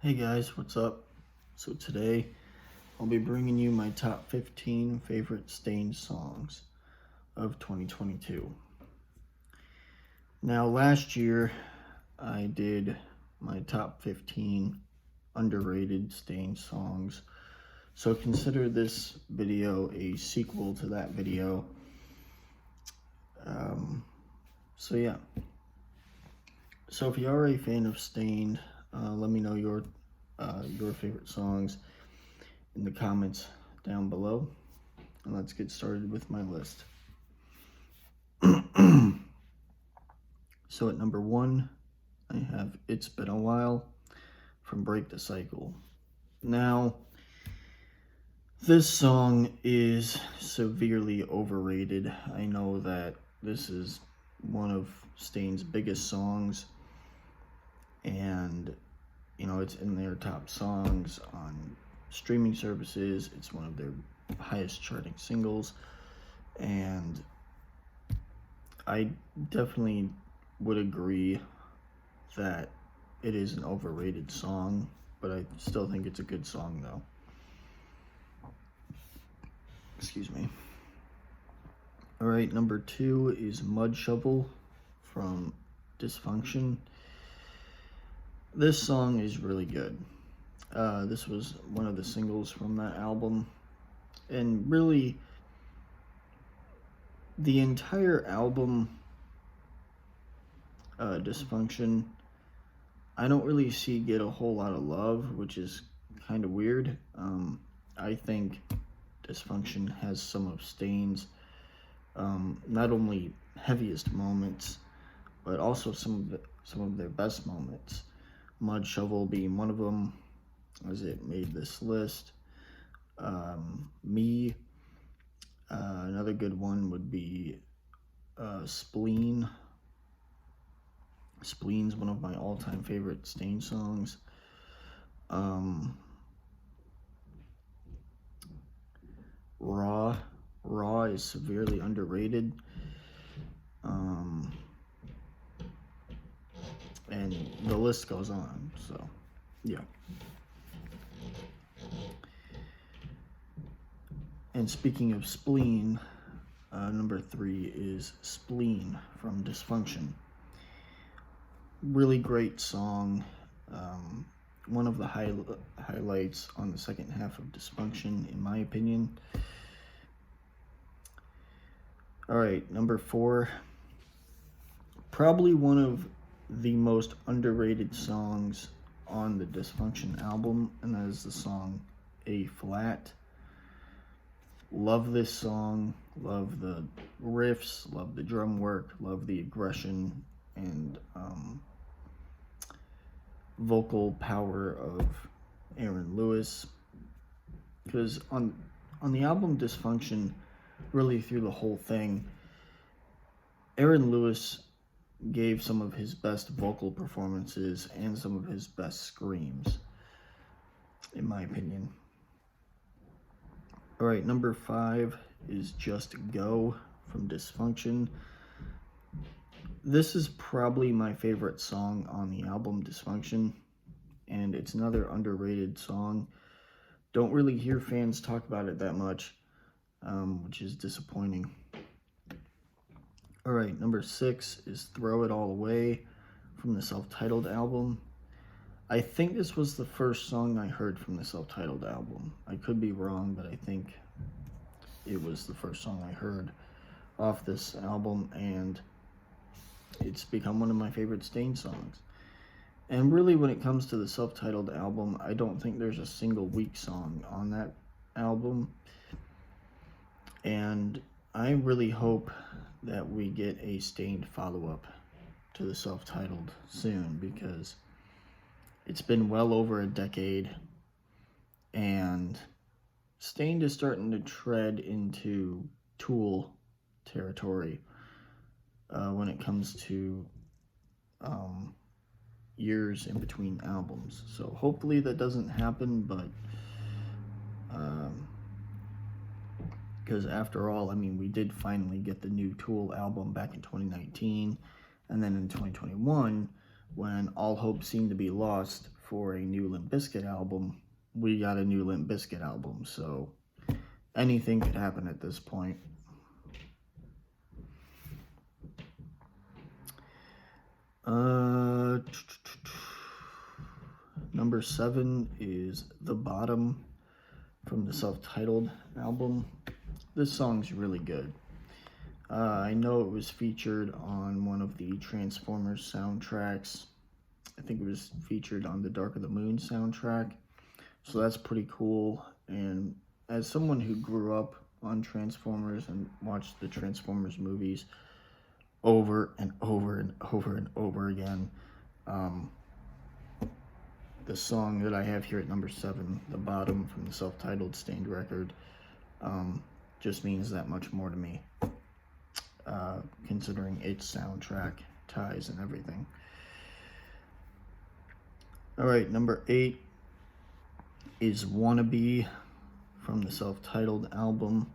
Hey guys, what's up? So today I'll be bringing you my top 15 favorite Stain songs of 2022. Now last year I did my top 15 underrated Stain songs. So consider this video a sequel to that video. So if you are a fan of Stain, let me know your favorite songs in the comments down below, and let's get started with my list. So at number 1, I have It's Been a While from Break the Cycle. Now, this song is severely overrated. I know that this is one of Stain's biggest songs, and you know, it's in their top songs on streaming services. It's one of their highest charting singles, and I definitely would agree that it is an overrated song, but I still think it's a good song though. Excuse me. Alright, number 2 is Mud Shovel from Dysfunction. This song is really good. This was one of the singles from that album, and really the entire album, Dysfunction, I don't really see get a whole lot of love, which is kind of weird. I think Dysfunction has some of Stain's not only heaviest moments, but also some of their best moments. Mud Shovel being one of them, as it made this list. Me, another good one would be Spleen. Spleen's one of my all-time favorite Stain songs. Raw is severely underrated. And the list goes on, so yeah. And speaking of Spleen, number 3 is Spleen from Dysfunction. Really great song. One of the highlights on the second half of Dysfunction, in my opinion. Alright, number 4. Probably one of the most underrated songs on the Dysfunction album, and that is the song A Flat. Love this song, love the riffs, love the drum work, love the aggression and vocal power of Aaron Lewis. Because on the album Dysfunction, really through the whole thing, Aaron Lewis gave some of his best vocal performances and some of his best screams, in my opinion. Alright, number 5 is Just Go from Dysfunction. This is probably my favorite song on the album Dysfunction, and it's another underrated song. Don't really hear fans talk about it that much, which is disappointing. Alright, number 6 is Throw It All Away from the self-titled album. I think this was the first song I heard from the self-titled album. I could be wrong, but I think it was the first song I heard off this album, and it's become one of my favorite Stain songs. And really, when it comes to the self-titled album, I don't think there's a single weak song on that album. And I really hope that we get a Stained follow-up to the self-titled soon, because it's been well over a decade, and Stained is starting to tread into Tool territory when it comes to years in between albums. So hopefully that doesn't happen, but because after all, I mean, we did finally get the new Tool album back in 2019, and then in 2021, when all hope seemed to be lost for a new Limp Bizkit album, we got a new Limp Bizkit album, so anything could happen at this point. Number 7 is The Bottom from the self-titled album. This song's really good. I know it was featured on one of the Transformers soundtracks. I think it was featured on the Dark of the Moon soundtrack. So that's pretty cool. And as someone who grew up on Transformers and watched the Transformers movies over and over and over and over again, the song that I have here at number 7, The Bottom from the self-titled Stained record, just means that much more to me, considering its soundtrack ties and everything. Alright, number 8 is Wannabe from the self-titled album.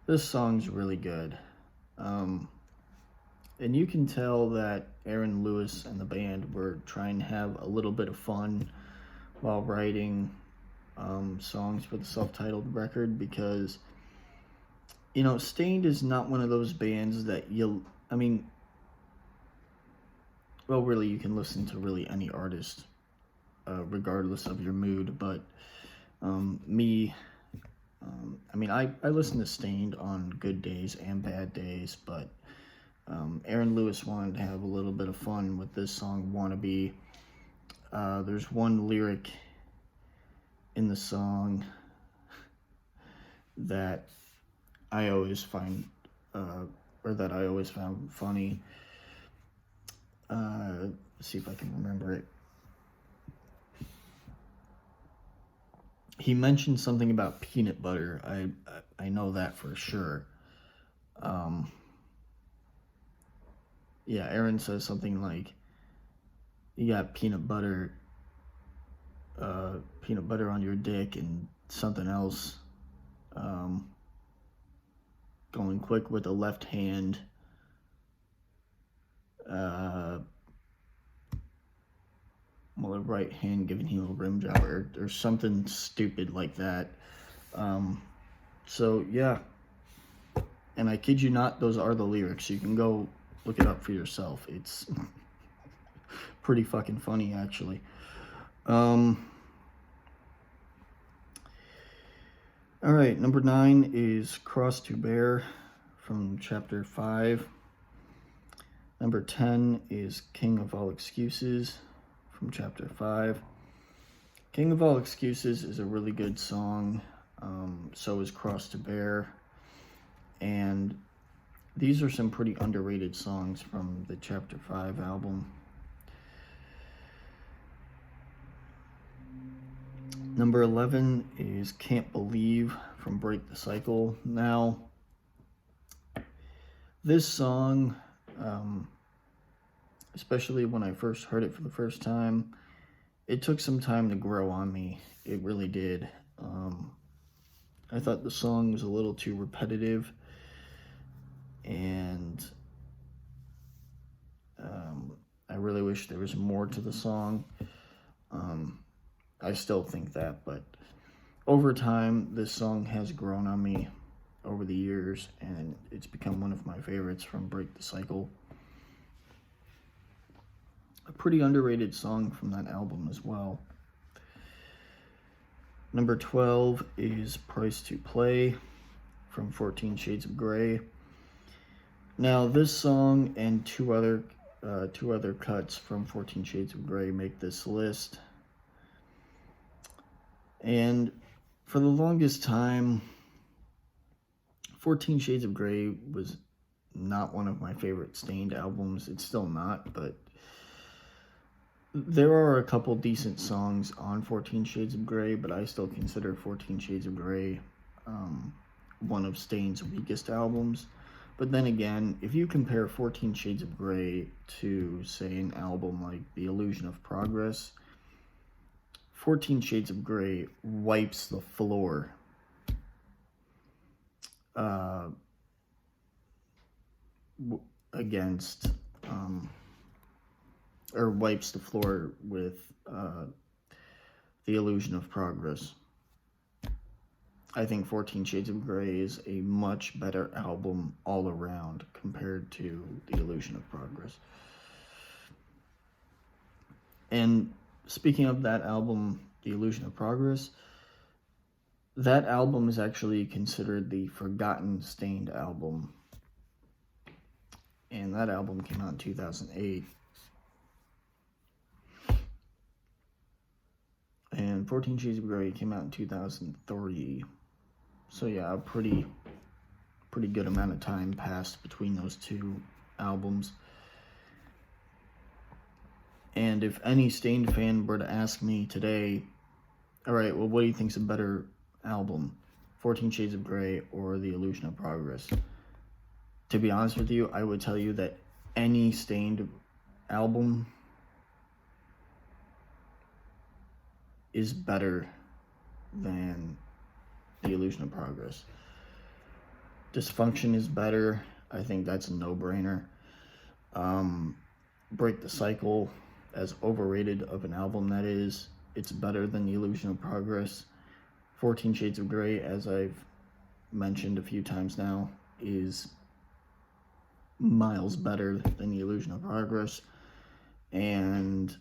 This song's really good. And you can tell that Aaron Lewis and the band were trying to have a little bit of fun while writing songs for the self-titled record, because, you know, Stained is not one of those bands that really, you can listen to really any artist, regardless of your mood, but I listen to Stained on good days and bad days, but Aaron Lewis wanted to have a little bit of fun with this song, Wannabe. There's one lyric in the song that I always find, that I always found funny. Let's see if I can remember it. He mentioned something about peanut butter. I know that for sure. Yeah, Aaron says something like, you got peanut butter on your dick, and something else, going quick with the left hand, while the right hand giving you a rim job, or something stupid like that. So yeah, and I kid you not, those are the lyrics. You can go look it up for yourself. It's pretty fucking funny, actually. Alright, number 9 is Cross to Bear from chapter 5. Number 10 is King of All Excuses from chapter 5. King of All Excuses is a really good song. So is Cross to Bear. And these are some pretty underrated songs from the chapter 5 album. Number 11 is Can't Believe from Break the Cycle. Now, this song, especially when I first heard it for the first time, it took some time to grow on me. It really did. I thought the song was a little too repetitive, and I really wish there was more to the song. I still think that, but over time, this song has grown on me over the years, and it's become one of my favorites from Break the Cycle. A pretty underrated song from that album as well. Number 12 is Price to Play from 14 Shades of Grey. Now, this song and two other cuts from 14 Shades of Grey make this list. And for the longest time, 14 Shades of Grey was not one of my favorite Stained albums. It's still not, but there are a couple decent songs on 14 Shades of Grey, but I still consider 14 Shades of Grey one of Stained's weakest albums. But then again, if you compare 14 Shades of Grey to, say, an album like The Illusion of Progress, 14 Shades of Grey wipes the floor wipes the floor with The Illusion of Progress. I think 14 Shades of Grey is a much better album all around compared to The Illusion of Progress. And speaking of that album, The Illusion of Progress, that album is actually considered the Forgotten Stained album. And that album came out in 2008. And 14 Shades of Grey came out in 2003. So yeah, a pretty good amount of time passed between those two albums. And if any Stained fan were to ask me today, all right, well, what do you think's a better album, 14 Shades of Grey or The Illusion of Progress? To be honest with you, I would tell you that any Stained album is better than The Illusion of Progress. Dysfunction is better. I think that's a no-brainer. Break the Cycle, as overrated of an album that is, it's better than The Illusion of Progress. 14 Shades of Grey, as I've mentioned a few times now, is miles better than The Illusion of Progress. And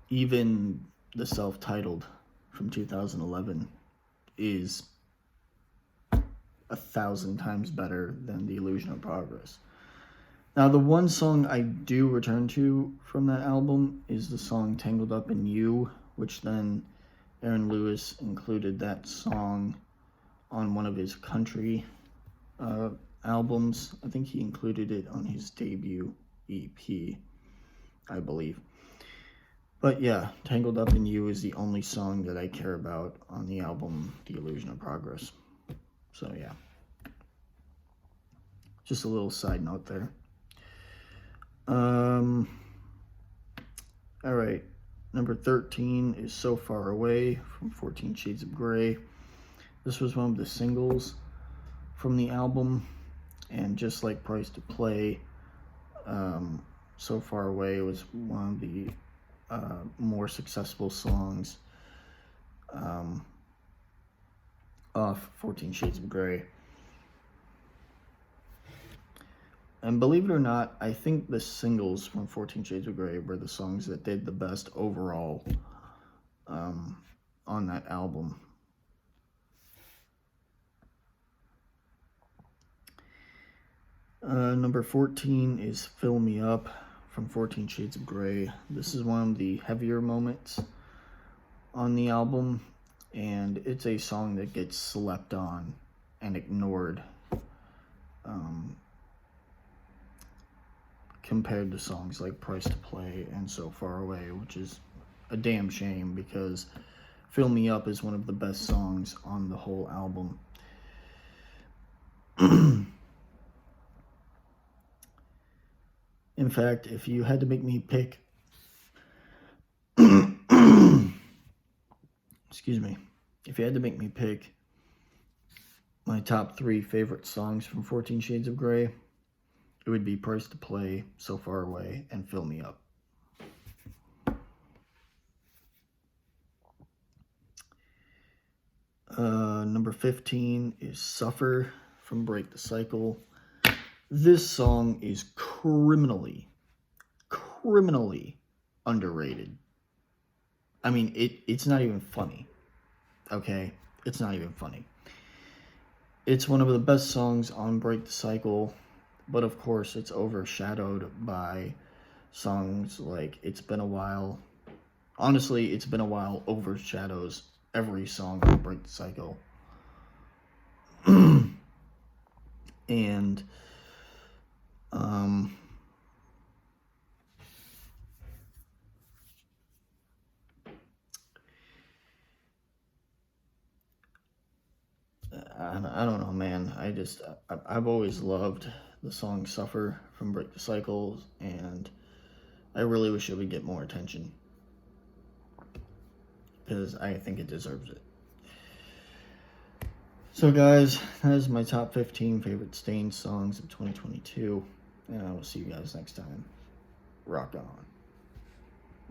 even the self-titled from 2011 is 1,000 times better than The Illusion of Progress. Now, the one song I do return to from that album is the song Tangled Up in You, which then Aaron Lewis included that song on one of his country albums. I think he included it on his debut EP, I believe. But yeah, Tangled Up in You is the only song that I care about on the album The Illusion of Progress. So yeah, just a little side note there. All right, number 13 is So Far Away from 14 Shades of Grey. This was one of the singles from the album, and just like Price to Play, So Far Away was one of the more successful songs off 14 Shades of Grey. And believe it or not, I think the singles from 14 Shades of Grey were the songs that did the best overall on that album. Number 14 is Fill Me Up from 14 Shades of Grey. This is one of the heavier moments on the album, and it's a song that gets slept on and ignored compared to songs like Price to Play and So Far Away, which is a damn shame because Fill Me Up is one of the best songs on the whole album. In fact, if you had to make me pick, excuse me, if you had to make me pick my top 3 favorite songs from 14 Shades of Grey, it would be Price to Play, So Far Away, and Fill Me Up. Number 15 is Suffer from Break the Cycle. This song is criminally underrated. I mean, it's not even funny, okay? It's not even funny. It's one of the best songs on Break the Cycle, but of course it's overshadowed by songs like It's Been a While. Honestly, It's Been a While overshadows every song on Break the Cycle. And I don't know, man. I've always loved the song Suffer from Break the Cycle, and I really wish it would get more attention because I think it deserves it. So guys, that is my top 15 favorite Stained songs of 2022, and I will see you guys next time. Rock on.